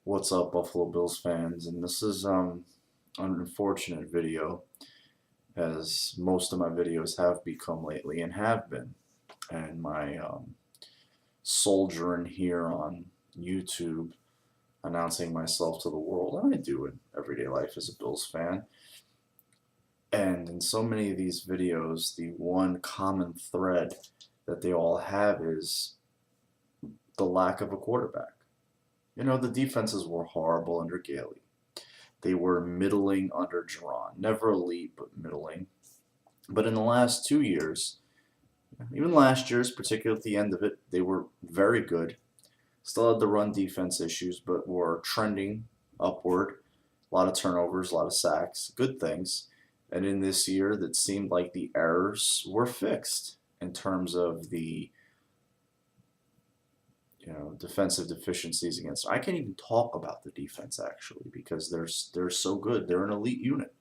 What's up, Buffalo Bills fans? And this is an unfortunate video, as most of my videos have become lately and have been. And my soldiering here on YouTube, announcing myself to the world, and I do in everyday life as a Bills fan. And in so many of these videos, the one common thread that they all have is the lack of a quarterback. You know, the defenses were horrible under Gailey. They were middling under Jerron. Never elite, but middling. But in the last 2 years, even last year's, particularly at the end of it, they were very good. Still had the run defense issues, but were trending upward. A lot of turnovers, a lot of sacks, good things. And in this year, that seemed like the errors were fixed in terms of the defensive deficiencies against. I can't even talk about the defense actually because they're so good. They're an elite unit.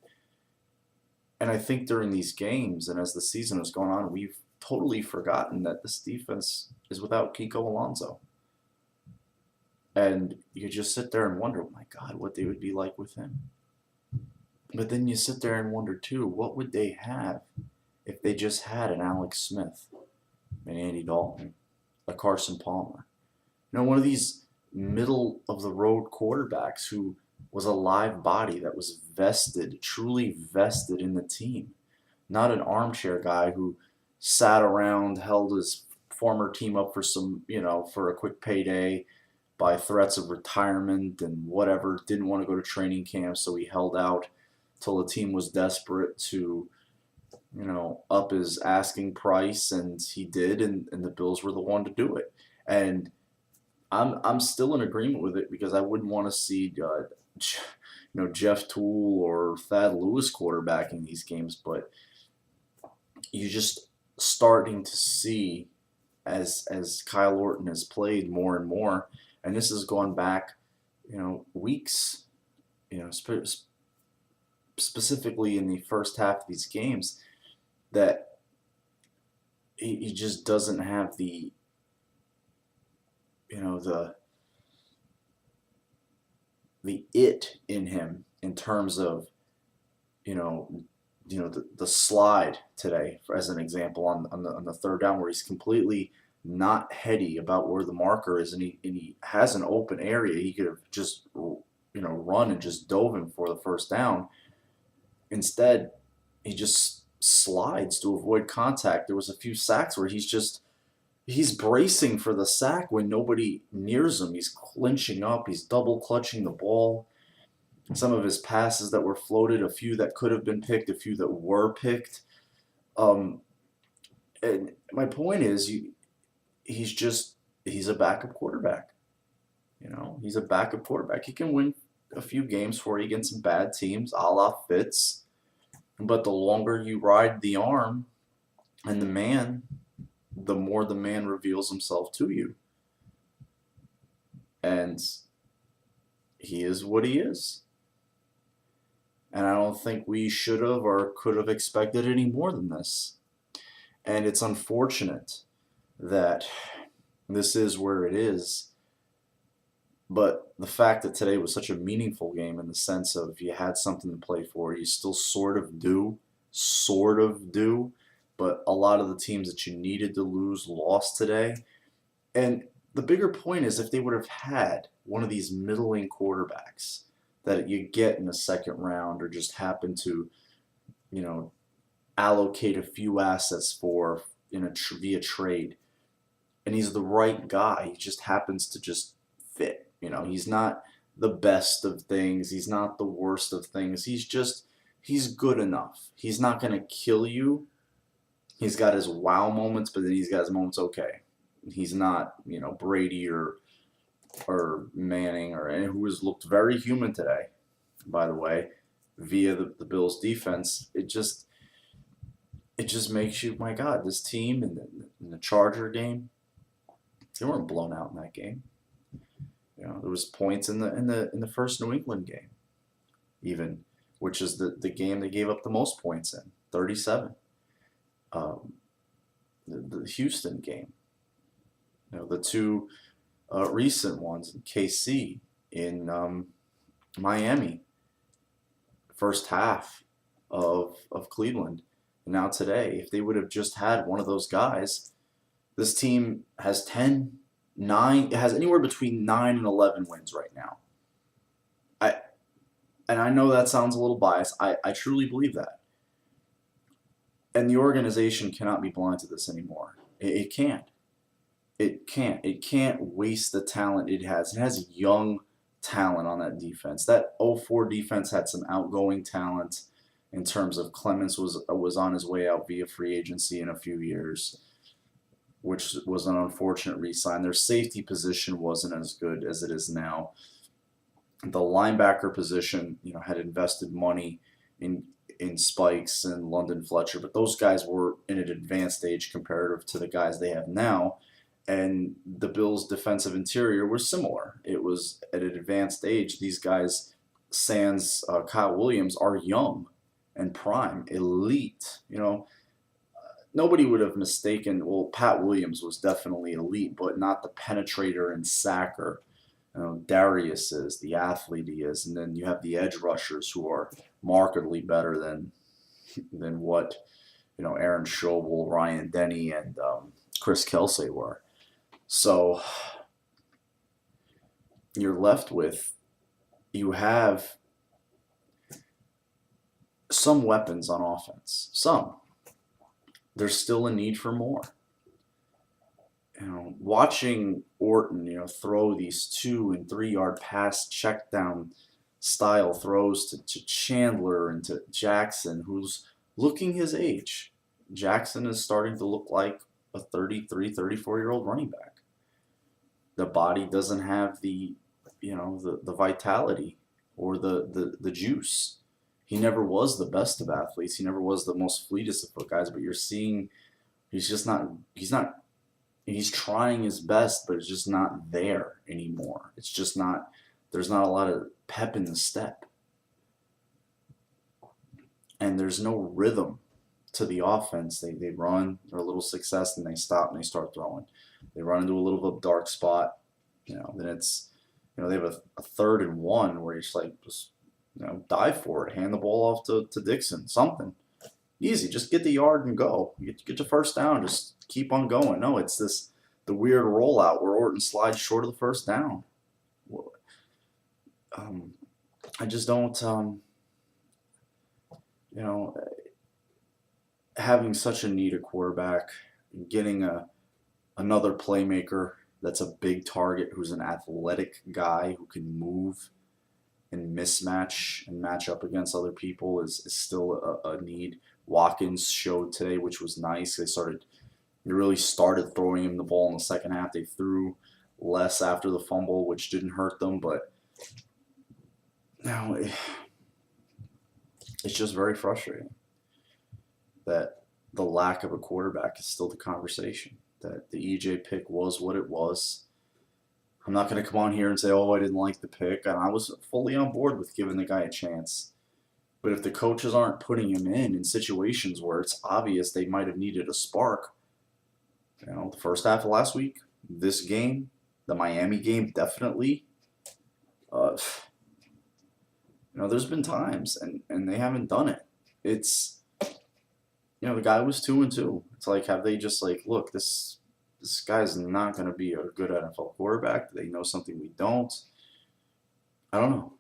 And I think during these games and as the season has gone on, we've totally forgotten that this defense is without Kiko Alonso. And you just sit there and wonder, oh my God, what they would be like with him. But then you sit there and wonder too, what would they have if they just had an Alex Smith, an Andy Dalton, a Carson Palmer? You know, one of these middle of the road quarterbacks who was a live body that was vested, truly vested in the team. Not an armchair guy who sat around, held his former team up for for a quick payday by threats of retirement and whatever, didn't want to go to training camp, so he held out till the team was desperate to, up his asking price, and he did, and the Bills were the one to do it. And I'm still in agreement with it because I wouldn't want to see Jeff Toole or Thad Lewis quarterbacking these games, but you just starting to see as Kyle Orton has played more and more, and this has gone back, weeks, specifically in the first half of these games, that he just doesn't have the the it in him in terms of the slide today, as an example, on the third down where he's completely not heady about where the marker is, and he has an open area. He could have just run and just dove him for the first down. Instead, he just slides to avoid contact. There was a few sacks where he's bracing for the sack when nobody nears him. He's clinching up. He's double clutching the ball. Some of his passes that were floated, a few that could have been picked, a few that were picked. And my point is, he's a backup quarterback. He's a backup quarterback. He can win a few games for you against some bad teams, a la Fitz. But the longer you ride the arm and the man, the more the man reveals himself to you. And he is what he is. And I don't think we should have or could have expected any more than this. And it's unfortunate that this is where it is. But the fact that today was such a meaningful game in the sense of you had something to play for, you still sort of do, but a lot of the teams that you needed to lose lost today. And the bigger point is if they would have had one of these middling quarterbacks that you get in the second round, or just happen to, allocate a few assets for via trade, and he's the right guy. He just happens to just fit. He's not the best of things. He's not the worst of things. He's good enough. He's not going to kill you. He's got his wow moments, but then he's got his moments okay. He's not, Brady or Manning who has looked very human today, by the way, via the Bills defense. It just makes you, my God, this team in the Charger game, they weren't blown out in that game. There was points in the first New England game, even, which is the game they gave up the most points in, 37. The Houston game, the two recent ones in KC, in Miami, first half of Cleveland. And now today, if they would have just had one of those guys, this team has 9, it has anywhere between 9 and 11 wins right now. And I know that sounds a little biased. I truly believe that. And the organization cannot be blind to this anymore. It can't. It can't. It can't waste the talent it has. It has young talent on that defense. That 04 defense had some outgoing talent in terms of Clemens was on his way out via free agency in a few years, which was an unfortunate re-sign. Their safety position wasn't as good as it is now. The linebacker position, had invested money in Spikes and London Fletcher, but those guys were in an advanced age comparative to the guys they have now. And the Bills' defensive interior was similar. It was at an advanced age. These guys, sans Kyle Williams, are young and prime, elite. Nobody would have mistaken. Well, Pat Williams was definitely elite, but not the penetrator and sacker. Darius is the athlete he is, and then you have the edge rushers who are markedly better than what Aaron Schobel, Ryan Denny, and Chris Kelsay were. So you're left with, you have some weapons on offense. Some. There's still a need for more. Watching Orton, throw these 2 and 3 yard pass check down style throws to Chandler and to Jackson, who's looking his age. Jackson is starting to look like a 33, 34-year-old running back. The body doesn't have the vitality or the juice. He never was the best of athletes. He never was the most fleetest of foot guys, but you're seeing he's trying his best, but it's just not there anymore. It's just not, there's not a lot of pep in the step. And there's no rhythm to the offense. They run, they're a little success, and they stop and they start throwing. They run into a little bit of a dark spot. Then it's, they have a 3rd and 1 where you're just dive for it, hand the ball off to Dixon, something. Easy, just get the yard and go. Get your first down, just keep on going. No, it's the weird rollout where Orton slides short of the first down. I just don't, having such a need at quarterback, getting another playmaker that's a big target, who's an athletic guy who can move and mismatch and match up against other people is still a need. Watkins showed today, which was nice. They really started throwing him the ball in the second half. They threw less after the fumble, which didn't hurt them, but now it's just very frustrating that the lack of a quarterback is still the conversation, that the EJ pick was what it was. I'm not going to come on here and say, oh, I didn't like the pick. And I was fully on board with giving the guy a chance. But if the coaches aren't putting him in situations where it's obvious they might have needed a spark, the first half of last week, this game, the Miami game, definitely. There's been times, and they haven't done it. It's, the guy was 2-2. It's like, have they just look, this guy's not going to be a good NFL quarterback. Do they know something we don't? I don't know.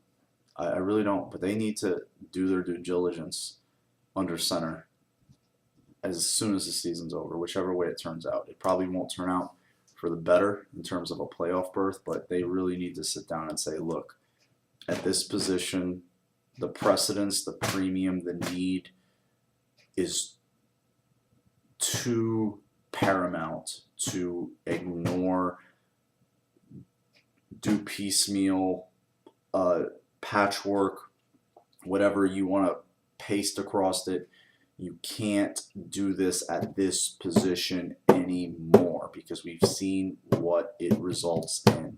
I really don't. But they need to do their due diligence under center as soon as the season's over, whichever way it turns out. It probably won't turn out for the better in terms of a playoff berth, but they really need to sit down and say, look, at this position, the precedence, the premium, the need is too paramount to ignore, do piecemeal, patchwork, whatever you want to paste across it. You can't do this at this position anymore because we've seen what it results in.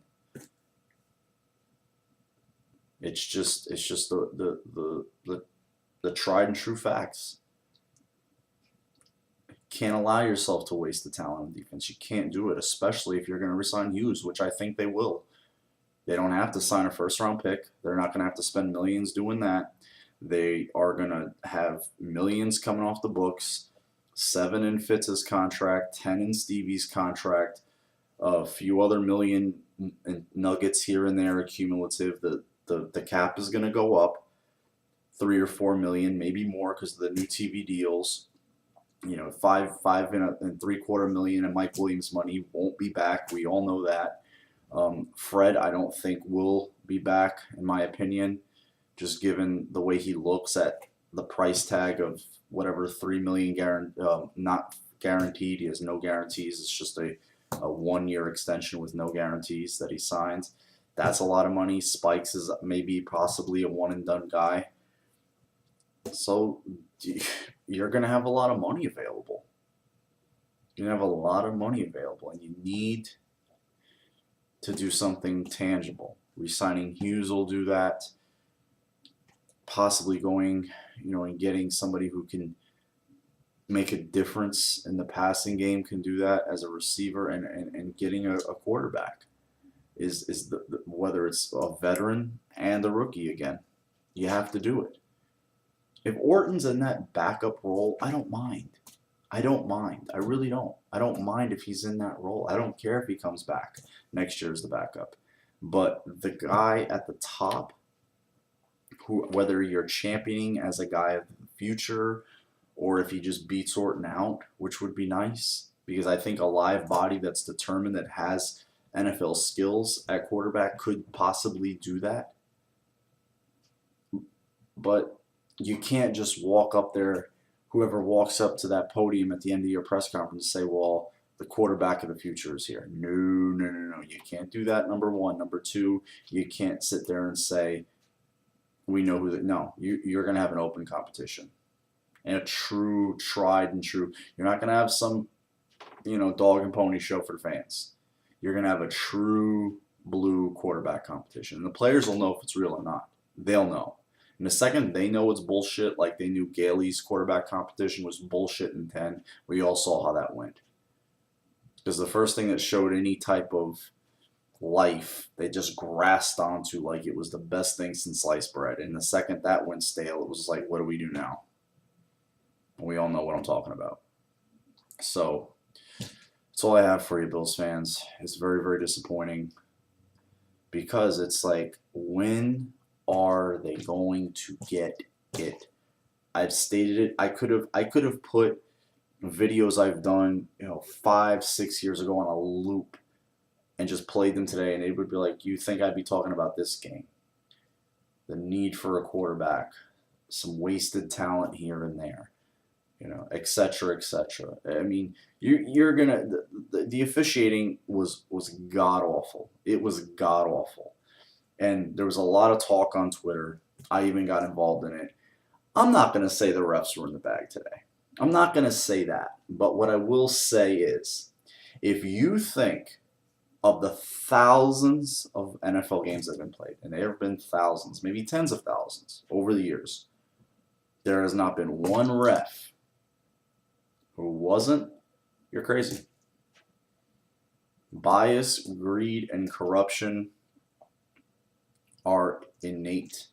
It's just the tried and true facts. Can't allow yourself to waste the talent on defense. You can't do it, especially if you're going to resign Hughes, which I think they will. They don't have to sign a first-round pick. They're not going to have to spend millions doing that. They are going to have millions coming off the books. 7 in Fitz's contract, 10 in Stevie's contract, a few other million nuggets here and there accumulative. The cap is going to go up 3 or 4 million, maybe more because of the new TV deals. You know, five and 3/4 million in Mike Williams money won't be back. We all know that. Fred, I don't think will be back, in my opinion, just given the way he looks at the price tag of whatever 3 million not guaranteed. He has no guarantees. It's just a 1-year extension with no guarantees that he signs. That's a lot of money. Spikes is maybe possibly a one and done guy. So you're going to have a lot of money available. You're going to have a lot of money available, and you need to do something tangible. Resigning Hughes will do that. Possibly going, and getting somebody who can make a difference in the passing game can do that as a receiver, and getting a quarterback is whether it's a veteran and a rookie again. You have to do it. If Orton's in that backup role, I don't mind. I really don't. I don't mind if he's in that role. I don't care if he comes back next year as the backup. But the guy at the top, who, whether you're championing as a guy of the future or if he just beats Orton out, which would be nice, because I think a live body that's determined, that has NFL skills at quarterback, could possibly do that. But you can't just walk up there, whoever walks up to that podium at the end of your press conference, say, well, the quarterback of the future is here. No. You can't do that, number one. Number two, you can't sit there and say, we know who no, you're going to have an open competition. And a true, tried and true. You're not going to have some, dog and pony show for the fans. You're going to have a true blue quarterback competition. And the players will know if it's real or not. They'll know. And the second they know it's bullshit, like they knew Gailey's quarterback competition was bullshit in 10, we all saw how that went. Because the first thing that showed any type of life, they just grasped onto like it was the best thing since sliced bread. And the second that went stale, it was like, what do we do now? And we all know what I'm talking about. So that's all I have for you, Bills fans. It's very, very disappointing, because it's like, when are they going to get it? I've stated it. I could have put videos I've done, 5-6 years ago on a loop and just played them today, and it would be like, you think I'd be talking about this game? The need for a quarterback, some wasted talent here and there, et cetera, et cetera. I mean, you're gonna, the officiating was god awful. It was god awful. And there was a lot of talk on Twitter. I even got involved in it. I'm not going to say the refs were in the bag today. I'm not going to say that. But what I will say is, if you think of the thousands of NFL games that have been played, and there have been thousands, maybe tens of thousands over the years, there has not been one ref who wasn't, you're crazy. Bias, greed, and corruption are innate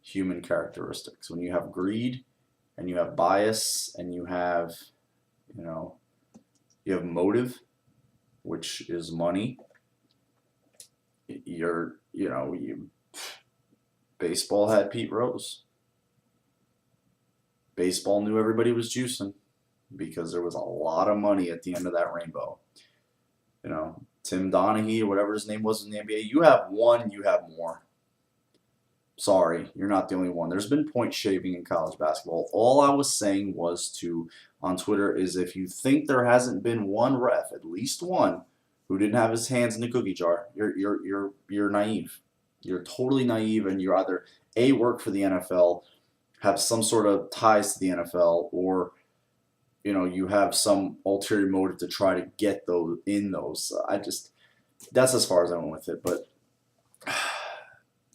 human characteristics. When you have greed and you have bias and you have, you have motive, which is money, baseball had Pete Rose. Baseball knew everybody was juicing because there was a lot of money at the end of that rainbow. Tim Donaghy, or whatever his name was in the NBA, you have one, you have more. Sorry, you're not the only one. There's been point shaving in college basketball. All I was saying was on Twitter, is if you think there hasn't been one ref, at least one, who didn't have his hands in the cookie jar, you're naive. You're totally naive, and you either A, work for the NFL, have some sort of ties to the NFL, or you have some ulterior motive to try to get those. That's as far as I went with it. But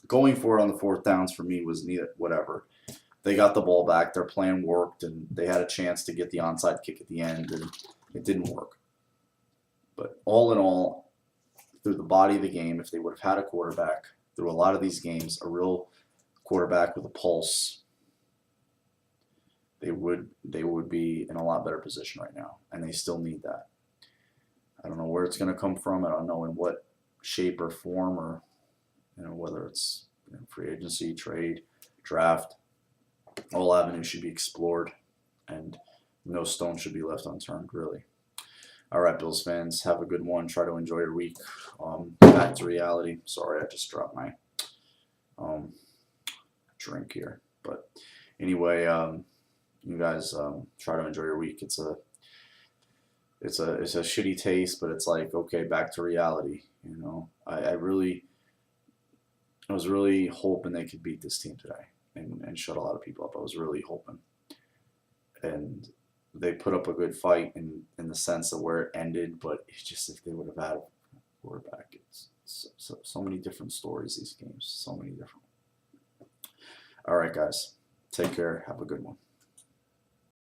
going for it on the fourth downs for me was neither, whatever. They got the ball back, their plan worked, and they had a chance to get the onside kick at the end, and it didn't work. But all in all, through the body of the game, if they would have had a quarterback through a lot of these games, a real quarterback with a pulse, they would be in a lot better position right now, and they still need that. I don't know where it's going to come from. I don't know in what shape or form, or whether it's free agency, trade, draft. All avenues should be explored, and no stone should be left unturned, really. All right, Bills fans, have a good one. Try to enjoy your week. Back to reality. Sorry, I just dropped my drink here. But anyway, you guys try to enjoy your week. It's a shitty taste, but it's like, okay, back to reality. I was really hoping they could beat this team today and shut a lot of people up. I was really hoping. And they put up a good fight in the sense of where it ended, but it's just, if they would have had a quarterback, it's so many different stories, these games, so many different. All right, guys, take care. Have a good one.